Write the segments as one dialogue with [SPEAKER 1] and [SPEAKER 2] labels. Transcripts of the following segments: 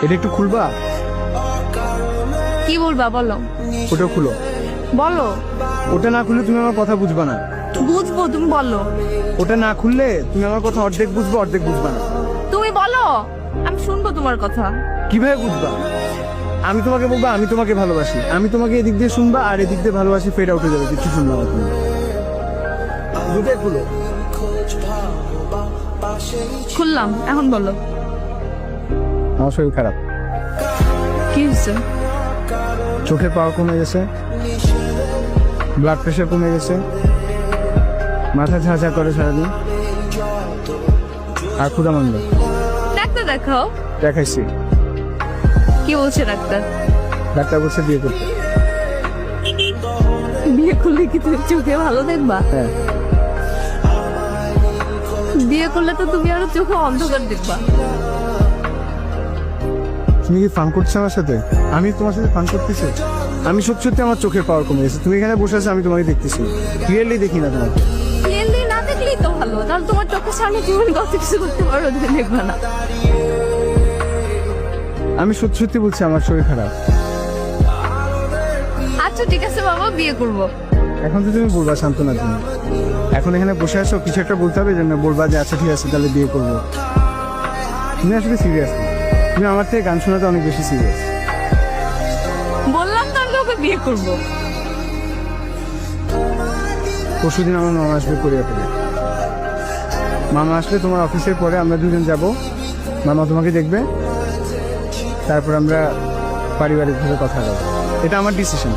[SPEAKER 1] এটা একটু খুলবা?
[SPEAKER 2] কি বলবা বলো?
[SPEAKER 1] ওটা খুলো।
[SPEAKER 2] বলো।
[SPEAKER 1] ওটা না খুললে তুমি আমার কথা বুঝবা না।
[SPEAKER 2] বুঝবো, তুমি বলো।
[SPEAKER 1] ওটা না খুললে তুমি আমার কথা অর্ধেক বুঝবো, অর্ধেক বুঝবা না।
[SPEAKER 2] তুমি বলো, আমি শুনবো তোমার কথা।
[SPEAKER 1] কিভাবে বুঝবা? আমি তোমাকে বলবো আমি তোমাকে ভালোবাসি, আমি তোমাকে এদিক দিয়ে শুনবা আর এদিক দিয়ে ভালোবাসি ফেড আউট হয়ে যাবে, কিছু শুনবা না তুমি। দুটাই খুলো।
[SPEAKER 2] খুললাম, এখন বলো।
[SPEAKER 1] আমার শরীর খারাপ,
[SPEAKER 2] কি হয়েছে?
[SPEAKER 1] চোখের পাওয়ার কমে গেছে, ব্লাড প্রেশার কমে গেছে, মাথা ঝাঁঝা করে সারাদিন, আর ক্ষুধা মন্দ।
[SPEAKER 2] ডাক্তার দেখাও।
[SPEAKER 1] দেখাইছি,
[SPEAKER 2] কি বলছে ডাক্তার?
[SPEAKER 1] ডাক্তার বলছে বিয়ে করতে।
[SPEAKER 2] বিয়ে করলে কি তুমি চোখে ভালো দেখবা?
[SPEAKER 1] হ্যাঁ।
[SPEAKER 2] বিয়ে করলে তো তুমি আরো চোখে অন্ধকার দেখবা।
[SPEAKER 1] তুমি কি ফান করছো আমার সাথে? আমি তোমার সাথে ফান করতেছি? আমি সত্যি সত্যি আমার চোখের পাওয়ার কমে গেছে, তুমি এখানে বসে আছো, আমি তোমাকে দেখতেছি, ক্লিয়ারলি দেখি না তোমাকে।
[SPEAKER 2] ক্লিয়ারলি না দেখলেই তো ভালো, তাহলে তোমার চোখের সামনে তুমি কত কিছু করতে পারো, তুমি দেখবা না।
[SPEAKER 1] আমি সত্যি সত্যি বলছি আমার শরীর খারাপ।
[SPEAKER 2] আচ্ছা ঠিক আছে বাবা, বিয়ে করবো।
[SPEAKER 1] এখন তো তুমি বলবা সান্ত্বনা, তুমি এখন এখানে বসে আসো, কিছু একটা বলতে হবে জন্য বলবা যে আচ্ছা ঠিক আছে তাহলে বিয়ে করবো। তুমি আসলে সিরিয়াস, তুমি আমার থেকে গান শোনাতে অনেক বেশি সিরিয়াস।
[SPEAKER 2] বললাম তো আমি ওকে বিয়ে করবো।
[SPEAKER 1] পরশুদিন আমার মামা আসবে কোরিয়া থেকে। মামা আসলে তোমার অফিসের পরে আমরা দুজন যাব, মামা তোমাকে দেখবে, তারপর আমরা পারিবারিকভাবে কথা বলবো। এটা আমার ডিসিশন,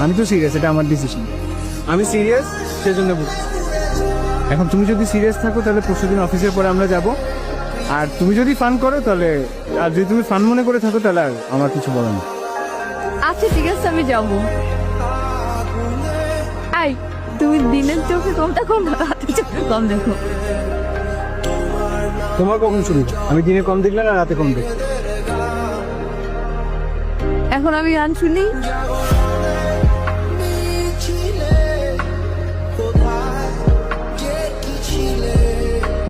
[SPEAKER 1] আমি তো সিরিয়াস, এটা আমার ডিসিশন, আমি সিরিয়াস সেজন্য বলছি। এখন তুমি যদি সিরিয়াস থাকো তাহলে পরশুদিন অফিসের পরে আমরা যাব, আর তুমি যদি ফান করো তাহলে, আর যদি তুমি ফান মনে করে থাকো তাহলে আর আমার কিছু বলার নেই।
[SPEAKER 2] আচ্ছা ঠিক আছে, আমি যাবো। আই, তুমি দিনের চোখে কম দেখো না রাতের চোখে কম দেখো?
[SPEAKER 1] তোমার কখন শুরু? আমি দিনে কম দেখলে না রাতে কম দেখি?
[SPEAKER 2] এখন আমি গান শুনি।